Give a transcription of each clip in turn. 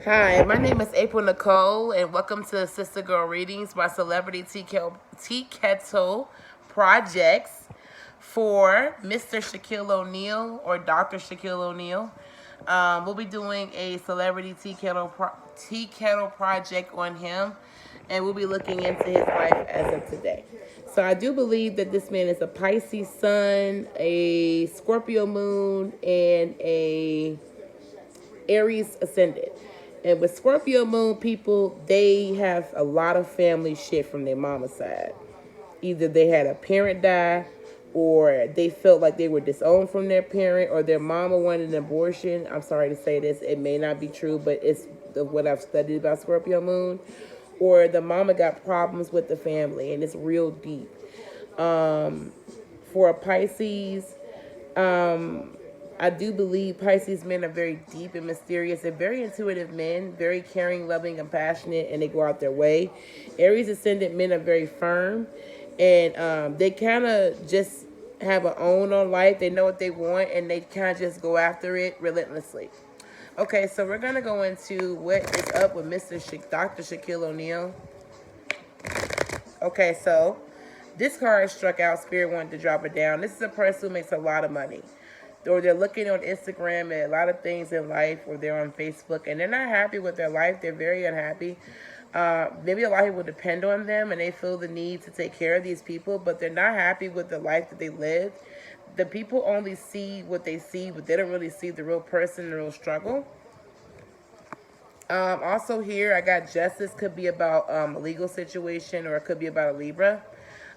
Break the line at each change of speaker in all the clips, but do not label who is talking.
Hi, my name is April Nicole, and welcome to Sister Girl Readings by Celebrity TeaKettle Projects for Mr. Shaquille O'Neal or Dr. Shaquille O'Neal. We'll be doing a Celebrity Tea Kettle project on him, and we'll be looking into his life as of today. So I do believe that this man is a Pisces sun, a Scorpio moon, and a Aries ascendant. And with Scorpio moon people, they have a lot of family shit from their mama's side. Either they had a parent die, or they felt like they were disowned from their parent, or their mama wanted an abortion. I'm sorry to say this, it may not be true, but it's what I've studied about Scorpio moon. Or the mama got problems with the family, and it's real deep. For a Pisces, I do believe Pisces men are very deep and mysterious. They're very intuitive men, very caring, loving, and passionate, and they go out their way. Aries ascendant men are very firm, and they kind of just have an own on life. They know what they want, and they kind of just go after it relentlessly. Okay, so we're going to go into what is up with Dr. Shaquille O'Neal. Okay, so this card struck out. Spirit wanted to drop it down. This is a person who makes a lot of money, or they're looking on Instagram at a lot of things in life, or they're on Facebook, and they're not happy with their life. They're very unhappy. Maybe a lot of people depend on them, and they feel the need to take care of these people, but they're not happy with the life that they live. The people only see what they see, but they don't really see the real person, the real struggle. Also here, I got justice. Could be about a legal situation, or it could be about a Libra.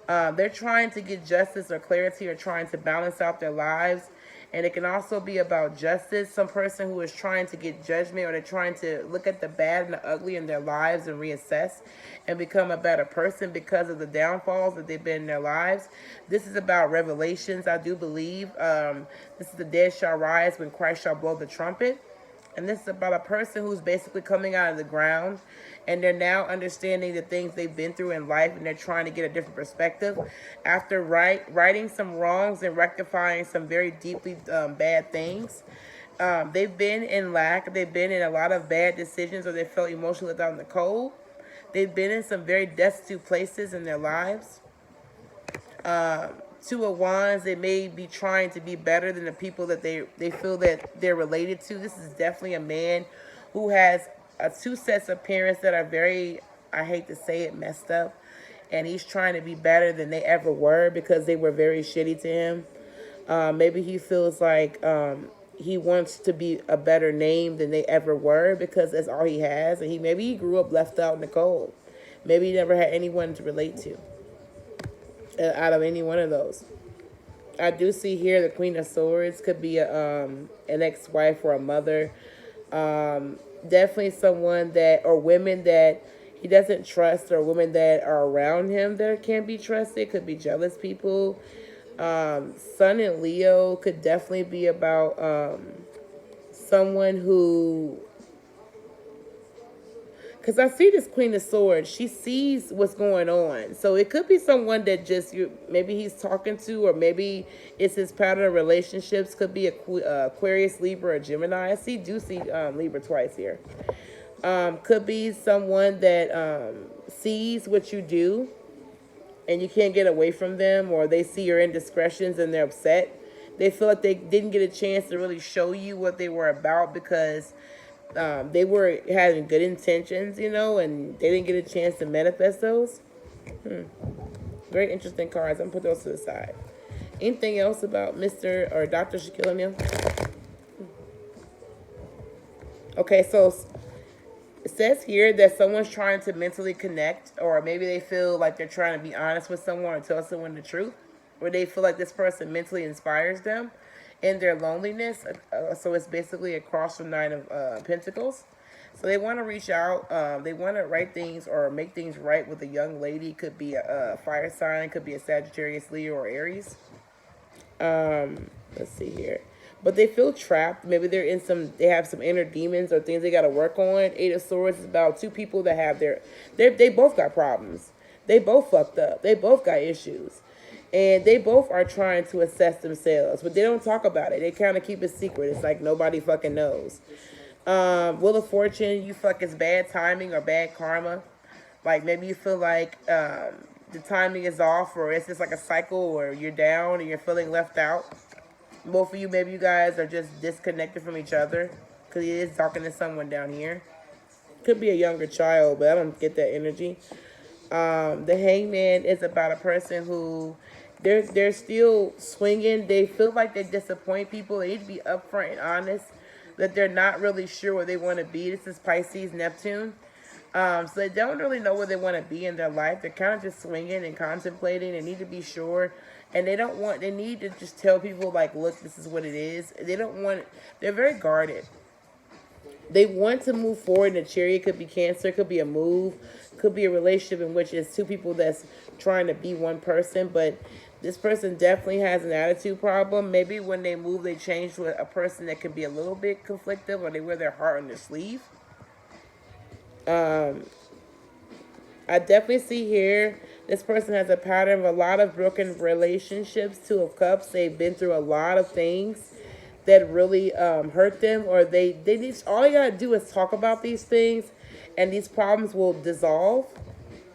They're trying to get justice or clarity, or trying to balance out their lives. And it can also be about justice. Some person who is trying to get judgment, or they're trying to look at the bad and the ugly in their lives and reassess and become a better person because of the downfalls that they've been in their lives. This is about revelations, I do believe. This is the dead shall rise when Christ shall blow the trumpet. And this is about a person who's basically coming out of the ground, and they're now understanding the things they've been through in life, and they're trying to get a different perspective after righting some wrongs and rectifying some very deeply bad things. They've been in lack. They've been in a lot of bad decisions, or they felt emotionally left out in the cold. They've been in some very destitute places in their lives. Two of Wands, they may be trying to be better than the people that they feel that they're related to. This is definitely a man who has two sets of parents that are very, I hate to say it, messed up. And he's trying to be better than they ever were because they were very shitty to him. Maybe he feels like he wants to be a better name than they ever were because that's all he has. And maybe he grew up left out in the cold. Maybe he never had anyone to relate to out of any one of those. I do see here the Queen of Swords could be an ex-wife or a mother. Definitely someone that, or women that he doesn't trust, or women that are around him that can't be trusted. Could be jealous people. Sun in Leo could definitely be about someone who, because I see this Queen of Swords, she sees what's going on. So it could be someone that just maybe he's talking to, or maybe it's his pattern of relationships. Could be Aquarius, Libra, or Gemini. I do see Libra twice here. Could be someone that sees what you do, and you can't get away from them, or they see your indiscretions and they're upset. They feel like they didn't get a chance to really show you what they were about because they were having good intentions, and they didn't get a chance to manifest those. Very interesting cards. I'm going to put those to the side. Anything else about Mr. or Dr. Shaquille O'Neal? Okay, so it says here that someone's trying to mentally connect, or maybe they feel like they're trying to be honest with someone or tell someone the truth, or they feel like this person mentally inspires them in their loneliness. So it's basically a cross from Nine of Pentacles. So they want to reach out. They want to write things or make things right with a young lady. Could be a fire sign. Could be a Sagittarius, Leo, or Aries. Let's see here. But they feel trapped. Maybe they have some inner demons or things they got to work on. Eight of Swords is about two people that have they both got problems. They both fucked up. They both got issues. And they both are trying to assess themselves, but they don't talk about it. They kind of keep it secret. It's like nobody fucking knows. Wheel of Fortune, you feel like it's bad timing or bad karma. Like maybe you feel like the timing is off, or it's just like a cycle, or you're down and you're feeling left out. Both of you, maybe you guys are just disconnected from each other because he is talking to someone down here. Could be a younger child, but I don't get that energy. The Hangman is about a person who they're still swinging. They feel like they disappoint people. They need to be upfront and honest that they're not really sure where they want to be. This is Pisces, Neptune. So they don't really know where they want to be in their life. They're kind of just swinging and contemplating. They need to be sure. And they need to just tell people, like, look, this is what it is. They're very guarded. They want to move forward in a chariot. Could be Cancer, could be a move, could be a relationship in which it's two people that's trying to be one person. But this person definitely has an attitude problem. Maybe when they move, they change to a person that can be a little bit conflictive, or they wear their heart on their sleeve. I definitely see here this person has a pattern of a lot of broken relationships. Two of Cups. They've been through a lot of things that really hurt them, or they need, all you gotta do is talk about these things and these problems will dissolve.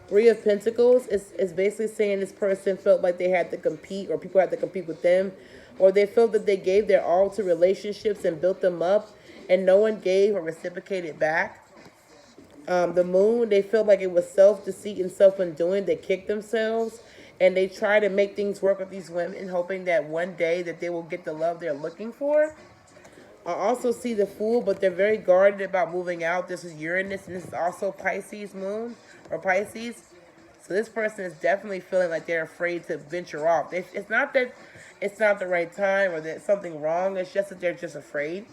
Three of Pentacles is basically saying this person felt like they had to compete, or people had to compete with them, or they felt that they gave their all to relationships and built them up and no one gave or reciprocated back. The Moon, they feel like it was self-deceit and self-undoing. They kicked themselves and they try to make things work with these women, hoping that one day that they will get the love they're looking for. I also see the Fool, but they're very guarded about moving out. This is Uranus, and this is also Pisces moon, or Pisces. So this person is definitely feeling like they're afraid to venture off. It's not that it's not the right time or that something wrong. It's just that they're just afraid.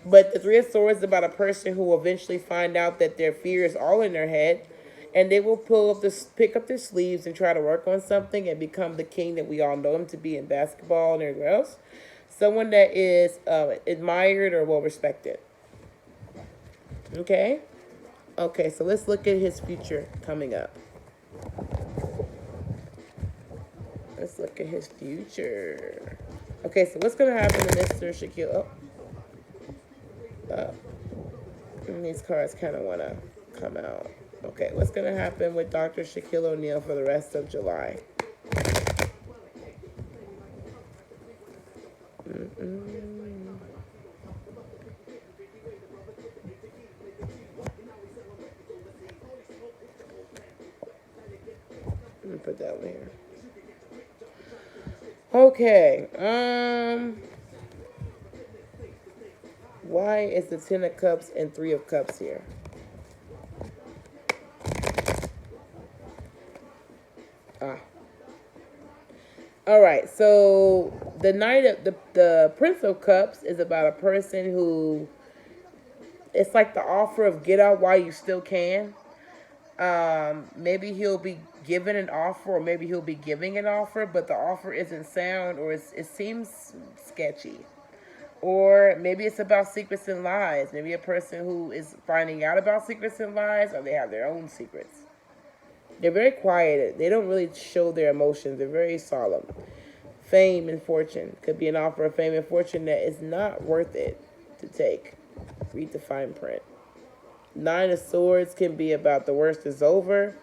But the Three of Swords is about a person who will eventually find out that their fear is all in their head, and they will pick up their sleeves and try to work on something and become the king that we all know them to be in basketball and everywhere else. Someone that is admired or well respected. Okay? Okay, so let's look at his future coming up. Let's look at his future. Okay, so what's going to happen to Mr. Shaquille? And these cards kind of want to come out. Okay, what's going to happen with Dr. Shaquille O'Neal for the rest of July? Let me put that one here. Okay. Why is the Ten of Cups and Three of Cups here? All right, so the the Prince of Cups is about a person who, it's like the offer of get out while you still can. Maybe he'll be given an offer, or maybe he'll be giving an offer, but the offer isn't sound, or it seems sketchy. Or maybe it's about secrets and lies. Maybe a person who is finding out about secrets and lies, or they have their own secrets. They're very quiet. They don't really show their emotions. They're very solemn. Fame and fortune. Could be an offer of fame and fortune that is not worth it to take. Read the fine print. Nine of Swords can be about the worst is over.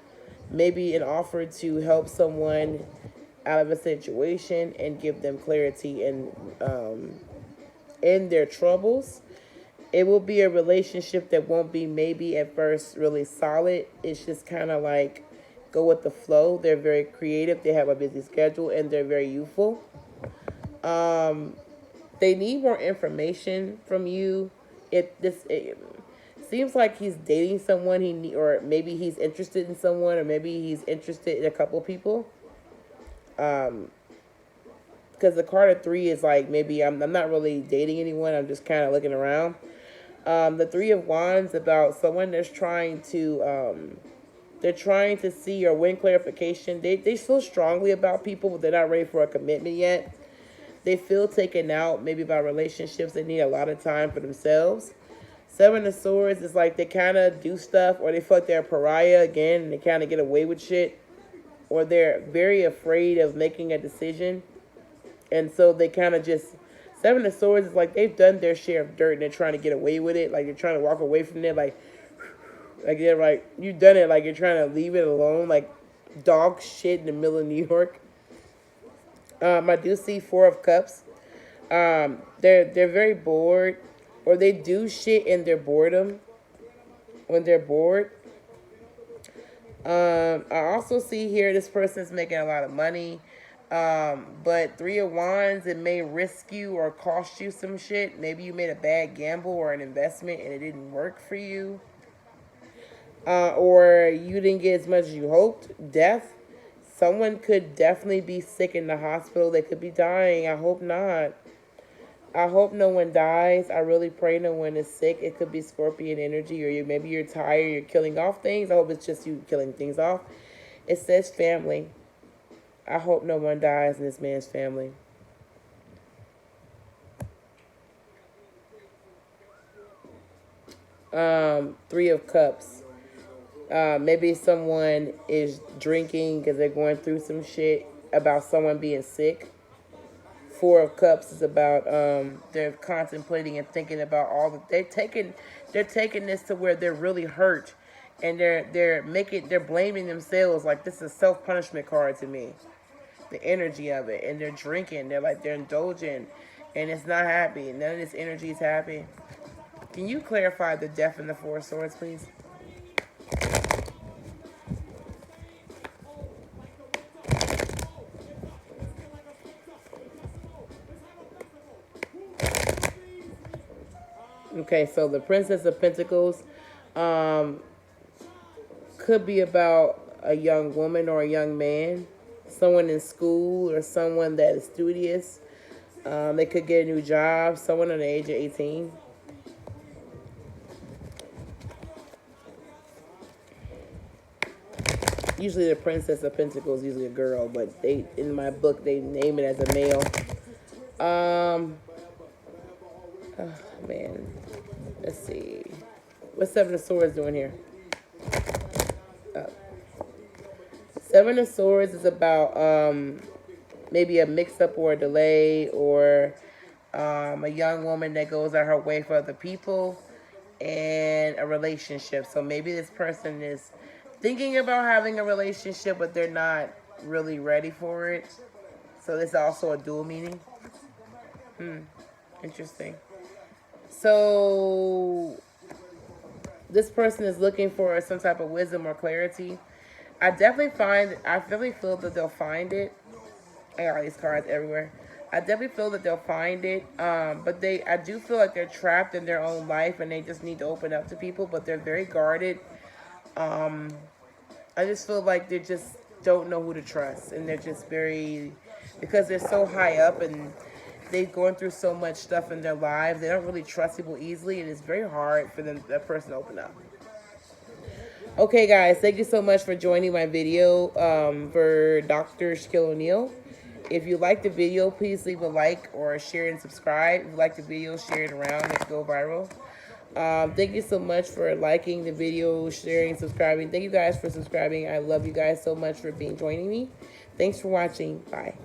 Maybe an offer to help someone out of a situation and give them clarity in their troubles. It will be a relationship that won't be maybe at first really solid. It's just kind of like go with the flow. They're very creative. They have a busy schedule and they're very youthful. They need more information from you. It seems like he's dating someone or maybe he's interested in someone, or maybe he's interested in a couple people. Because the card of Three is like, maybe I'm not really dating anyone. I'm just kind of looking around. The Three of Wands about someone that's trying to see or win clarification. They feel strongly about people, but they're not ready for a commitment yet. They feel taken out, maybe by relationships. They need a lot of time for themselves. Seven of Swords is like they kind of do stuff, or they feel like they're a pariah again, and they kind of get away with shit, or they're very afraid of making a decision, and so they kind of just Seven of Swords is like they've done their share of dirt and they're trying to get away with it. Like they're trying to walk away from it. Like they're like, you've done it. Like you're trying to leave it alone. Like dog shit in the middle of New York. I do see Four of Cups. They're very bored, or they do shit in their boredom when they're bored. I also see here this person's making a lot of money. But Three of Wands, it may risk you or cost you some shit. Maybe you made a bad gamble or an investment and it didn't work for you. Or you didn't get as much as you hoped. Death. Someone could definitely be sick in the hospital. They could be dying. I hope not. I hope no one dies. I really pray no one is sick. It could be Scorpion energy, or maybe you're tired, you're killing off things. I hope it's just you killing things off. It says family. I hope no one dies in this man's family. Three of Cups. Maybe someone is drinking because they're going through some shit about someone being sick. Four of Cups is about they're contemplating and thinking about all the they're taking this to where they're really hurt, and they're blaming themselves. Like this is a self-punishment card to me. The energy of it, and they're drinking. They're indulging, and it's not happy. None of this energy is happy. Can you clarify the Death and the Four of Swords, please? Okay, so the Princess of Pentacles could be about a young woman or a young man, someone in school or someone that is studious. They could get a new job, someone under the age of 18. Usually the Princess of Pentacles is usually a girl, but they in my book they name it as a male. Oh, man. Let's see. What's Seven of Swords doing here? Seven of Swords is about maybe a mix-up or a delay, or a young woman that goes out her way for other people, and a relationship. So maybe this person is thinking about having a relationship, but they're not really ready for it. So this is also a dual meaning. Interesting. So this person is looking for some type of wisdom or clarity. I definitely feel that they'll find it. I got these cards everywhere. I definitely feel that they'll find it. But I do feel like they're trapped in their own life and they just need to open up to people, but they're very guarded. I just feel like they just don't know who to trust, and they're just because they're so high up and they've gone through so much stuff in their lives, they don't really trust people easily, and it's very hard for that person to open up. Okay, guys, thank you so much for joining my video for Dr. Shaquille O'Neal. If you like the video, please leave a like or share and subscribe. If you like the video, share it around. Let's go viral. Thank you so much for liking the video, sharing, subscribing. Thank you guys for subscribing. I love you guys so much for joining me. Thanks for watching. Bye.